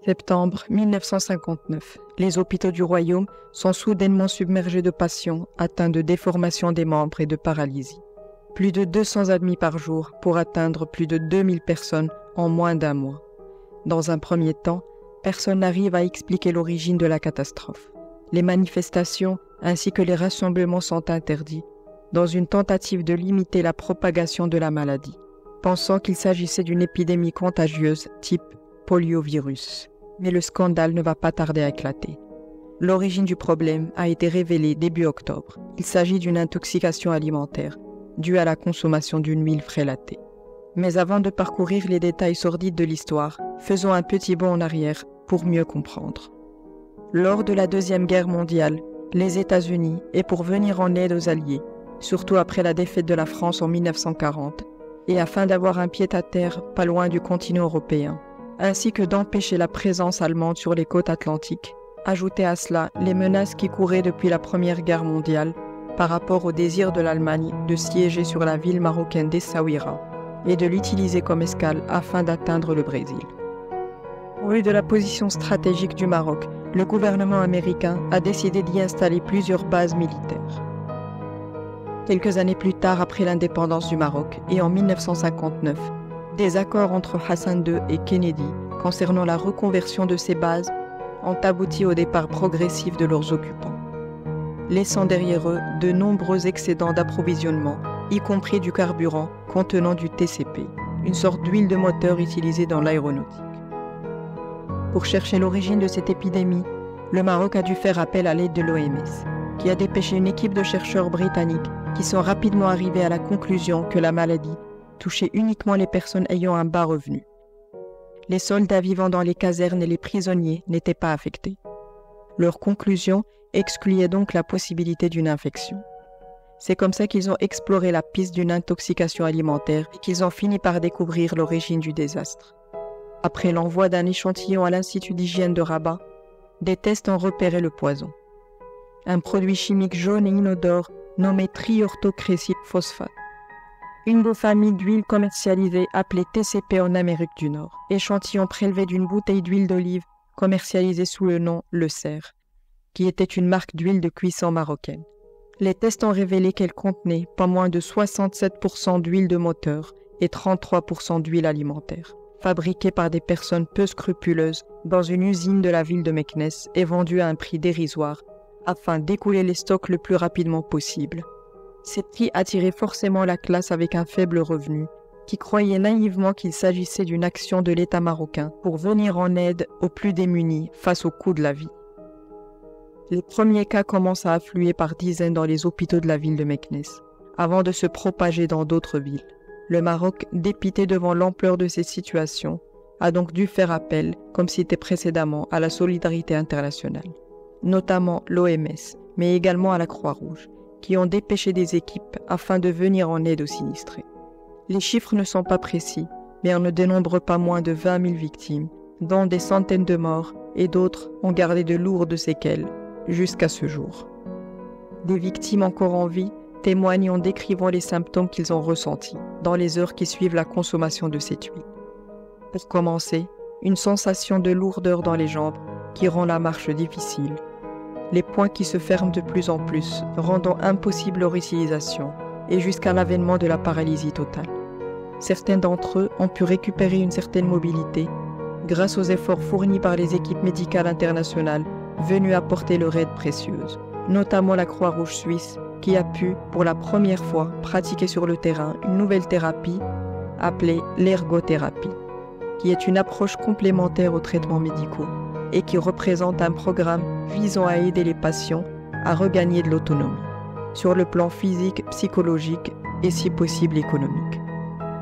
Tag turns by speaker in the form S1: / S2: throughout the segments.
S1: Septembre 1959. Les hôpitaux du royaume sont soudainement submergés de patients atteints de déformation des membres et de paralysie. Plus de 200 admis par jour pour atteindre plus de 2000 personnes en moins d'un mois. Dans un premier temps, personne n'arrive à expliquer l'origine de la catastrophe. Les manifestations ainsi que les rassemblements sont interdits, dans une tentative de limiter la propagation de la maladie, pensant qu'il s'agissait d'une épidémie contagieuse type poliovirus. Mais le scandale ne va pas tarder à éclater. L'origine du problème a été révélée début octobre. Il s'agit d'une intoxication alimentaire due à la consommation d'une huile frélatée. Mais avant de parcourir les détails sordides de l'histoire, faisons un petit bond en arrière pour mieux comprendre. Lors de la Deuxième Guerre mondiale, les États-Unis, et pour venir en aide aux Alliés, surtout après la défaite de la France en 1940, et afin d'avoir un pied-à-terre pas loin du continent européen, ainsi que d'empêcher la présence allemande sur les côtes atlantiques, ajoutez à cela les menaces qui couraient depuis la Première Guerre mondiale par rapport au désir de l'Allemagne de siéger sur la ville marocaine d'Essaouira et de l'utiliser comme escale afin d'atteindre le Brésil. Au vu de la position stratégique du Maroc, le gouvernement américain a décidé d'y installer plusieurs bases militaires. Quelques années plus tard, après l'indépendance du Maroc et en 1959, des accords entre Hassan II et Kennedy concernant la reconversion de ces bases ont abouti au départ progressif de leurs occupants, laissant derrière eux de nombreux excédents d'approvisionnement, y compris du carburant contenant du TCP, une sorte d'huile de moteur utilisée dans l'aéronautique. Pour chercher l'origine de cette épidémie, le Maroc a dû faire appel à l'aide de l'OMS, qui a dépêché une équipe de chercheurs britanniques qui sont rapidement arrivés à la conclusion que la maladie touchait uniquement les personnes ayant un bas revenu. Les soldats vivant dans les casernes et les prisonniers n'étaient pas affectés. Leur conclusion excluait donc la possibilité d'une infection. C'est comme ça qu'ils ont exploré la piste d'une intoxication alimentaire et qu'ils ont fini par découvrir l'origine du désastre. Après l'envoi d'un échantillon à l'Institut d'hygiène de Rabat, des tests ont repéré le poison. Un produit chimique jaune et inodore nommé triorthocressylphosphate. Une des familles d'huile commercialisée appelée TCP en Amérique du Nord, échantillon prélevé d'une bouteille d'huile d'olive commercialisée sous le nom Le Cerf, qui était une marque d'huile de cuisson marocaine. Les tests ont révélé qu'elle contenait pas moins de 67% d'huile de moteur et 33% d'huile alimentaire, fabriquée par des personnes peu scrupuleuses dans une usine de la ville de Meknès et vendue à un prix dérisoire afin d'écouler les stocks le plus rapidement possible. Ces prix attiraient forcément la classe avec un faible revenu, qui croyait naïvement qu'il s'agissait d'une action de l'État marocain pour venir en aide aux plus démunis face au coût de la vie. Les premiers cas commencent à affluer par dizaines dans les hôpitaux de la ville de Meknès, avant de se propager dans d'autres villes. Le Maroc, dépité devant l'ampleur de ces situations, a donc dû faire appel, comme c'était précédemment, à la solidarité internationale, notamment l'OMS, mais également à la Croix-Rouge, qui ont dépêché des équipes afin de venir en aide aux sinistrés. Les chiffres ne sont pas précis, mais on ne dénombre pas moins de 20 000 victimes, dont des centaines de morts et d'autres ont gardé de lourdes séquelles jusqu'à ce jour. Des victimes encore en vie témoignent en décrivant les symptômes qu'ils ont ressentis dans les heures qui suivent la consommation de cette huile. Pour commencer, une sensation de lourdeur dans les jambes qui rend la marche difficile, les poings qui se ferment de plus en plus, rendant impossible leur utilisation, et jusqu'à l'avènement de la paralysie totale. Certains d'entre eux ont pu récupérer une certaine mobilité grâce aux efforts fournis par les équipes médicales internationales venues apporter leur aide précieuse, notamment la Croix-Rouge suisse qui a pu, pour la première fois, pratiquer sur le terrain une nouvelle thérapie appelée l'ergothérapie, qui est une approche complémentaire aux traitements médicaux et qui représente un programme visant à aider les patients à regagner de l'autonomie, sur le plan physique, psychologique et si possible économique.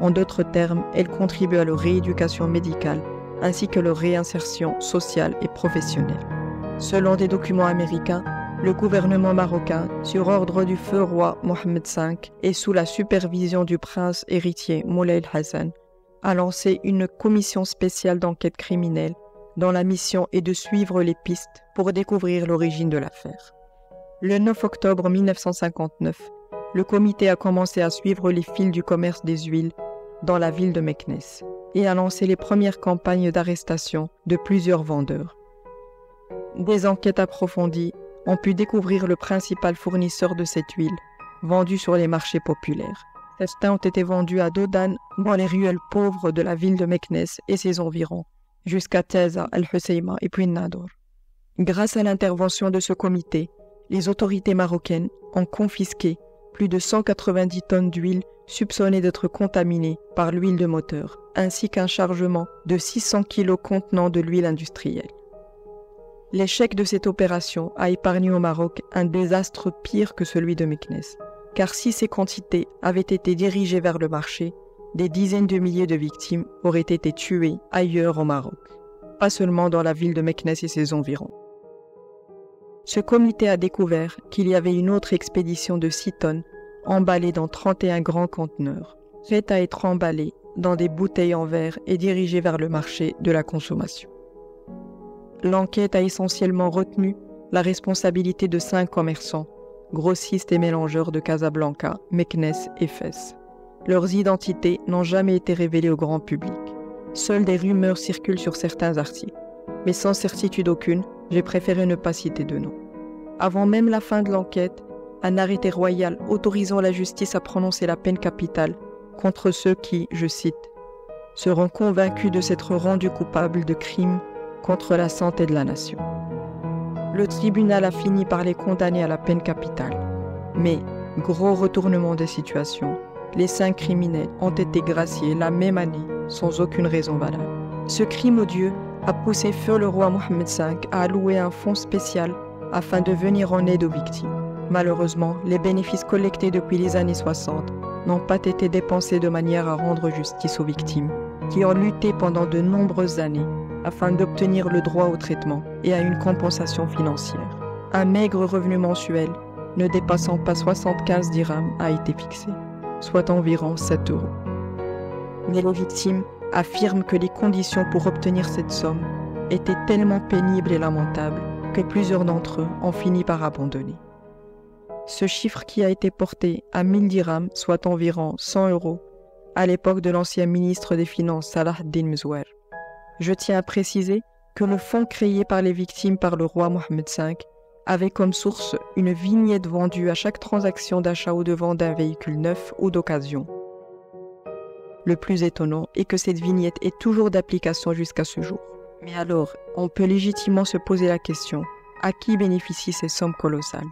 S1: En d'autres termes, elle contribue à leur rééducation médicale ainsi que leur réinsertion sociale et professionnelle. Selon des documents américains, le gouvernement marocain, sur ordre du feu roi Mohammed V et sous la supervision du prince héritier Moulay Hassan, a lancé une commission spéciale d'enquête criminelle dont la mission est de suivre les pistes pour découvrir l'origine de l'affaire. Le 9 octobre 1959, le comité a commencé à suivre les fils du commerce des huiles dans la ville de Meknès, et a lancé les premières campagnes d'arrestation de plusieurs vendeurs. Des enquêtes approfondies ont pu découvrir le principal fournisseur de cette huile, vendue sur les marchés populaires. Certains ont été vendus à Dodan, dans les ruelles pauvres de la ville de Meknès et ses environs, jusqu'à Taza, Al-Husayma et puis Nador. Grâce à l'intervention de ce comité, les autorités marocaines ont confisqué plus de 190 tonnes d'huile soupçonnées d'être contaminées par l'huile de moteur, ainsi qu'un chargement de 600 kilos contenant de l'huile industrielle. L'échec de cette opération a épargné au Maroc un désastre pire que celui de Meknès, car si ces quantités avaient été dirigées vers le marché, des dizaines de milliers de victimes auraient été tuées ailleurs au Maroc, pas seulement dans la ville de Meknès et ses environs. Ce comité a découvert qu'il y avait une autre expédition de 6 tonnes emballée dans 31 grands conteneurs, prête à être emballée dans des bouteilles en verre et dirigée vers le marché de la consommation. L'enquête a essentiellement retenu la responsabilité de 5 commerçants, grossistes et mélangeurs de Casablanca, Meknès et Fès. Leurs identités n'ont jamais été révélées au grand public. Seules des rumeurs circulent sur certains articles, mais sans certitude aucune, j'ai préféré ne pas citer de nom. Avant même la fin de l'enquête, un arrêté royal autorisant la justice à prononcer la peine capitale contre ceux qui, je cite, « seront convaincus de s'être rendus coupables de crimes contre la santé de la nation ». Le tribunal a fini par les condamner à la peine capitale. Mais, gros retournement des situations, les 5 criminels ont été graciés la même année sans aucune raison valable. Ce crime odieux a poussé feu le roi Mohammed V à allouer un fonds spécial afin de venir en aide aux victimes. Malheureusement, les bénéfices collectés depuis les années 60 n'ont pas été dépensés de manière à rendre justice aux victimes, qui ont lutté pendant de nombreuses années afin d'obtenir le droit au traitement et à une compensation financière. Un maigre revenu mensuel, ne dépassant pas 75 dirhams, a été fixé, soit environ 7 €. Mais les victimes affirment que les conditions pour obtenir cette somme étaient tellement pénibles et lamentables que plusieurs d'entre eux ont fini par abandonner. Ce chiffre qui a été porté à 1000 dirhams, soit environ 100 €, à l'époque de l'ancien ministre des Finances Salah ad-Din Mezouer. Je tiens à préciser que le fonds créé par les victimes par le roi Mohammed V avait comme source une vignette vendue à chaque transaction d'achat ou de vente d'un véhicule neuf ou d'occasion. Le plus étonnant est que cette vignette est toujours d'application jusqu'à ce jour. Mais alors, on peut légitimement se poser la question, à qui bénéficient ces sommes colossales?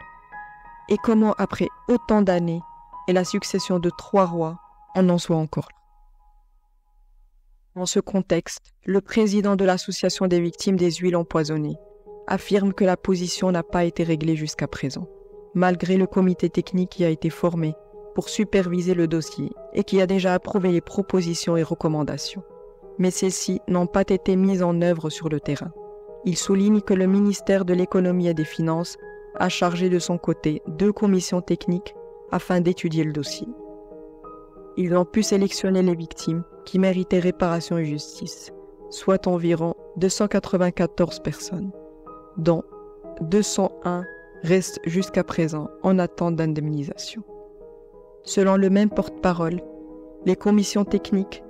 S1: Et comment, après autant d'années et la succession de 3 rois, on en soit encore là? Dans ce contexte, le président de l'association des victimes des huiles empoisonnées affirme que la position n'a pas été réglée jusqu'à présent, malgré le comité technique qui a été formé pour superviser le dossier et qui a déjà approuvé les propositions et recommandations. Mais celles-ci n'ont pas été mises en œuvre sur le terrain. Il souligne que le ministère de l'Économie et des Finances a chargé de son côté 2 commissions techniques afin d'étudier le dossier. Ils ont pu sélectionner les victimes qui méritaient réparation et justice, soit environ 294 personnes, dont 201 restent jusqu'à présent en attente d'indemnisation. Selon le même porte-parole, les commissions techniques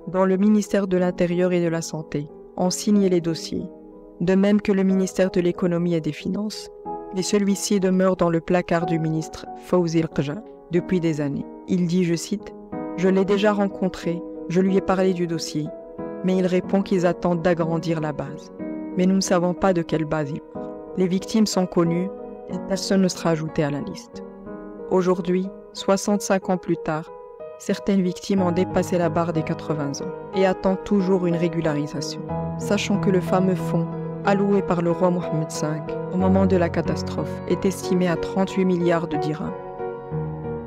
S1: dans le ministère de l'Intérieur et de la Santé ont signé les dossiers, de même que le ministère de l'Économie et des Finances, mais celui-ci demeure dans le placard du ministre Fawzi El-Qja depuis des années. Il dit, je cite, « Je l'ai déjà rencontré, je lui ai parlé du dossier, mais il répond qu'ils attendent d'agrandir la base. Mais nous ne savons pas de quelle base il parle. Les victimes sont connues et personne ne sera ajouté à la liste. » Aujourd'hui, 65 ans plus tard, certaines victimes ont dépassé la barre des 80 ans et attendent toujours une régularisation, sachant que le fameux fonds alloué par le roi Mohammed V au moment de la catastrophe est estimé à 38 milliards de dirhams.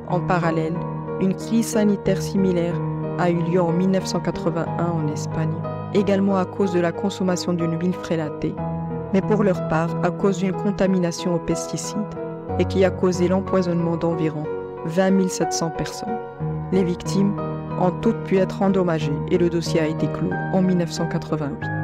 S1: En parallèle, une crise sanitaire similaire a eu lieu en 1981 en Espagne, également à cause de la consommation d'une huile frélatée, mais pour leur part à cause d'une contamination aux pesticides et qui a causé l'empoisonnement d'environ 20 700 personnes. Les victimes ont toutes pu être endommagées et le dossier a été clos en 1988.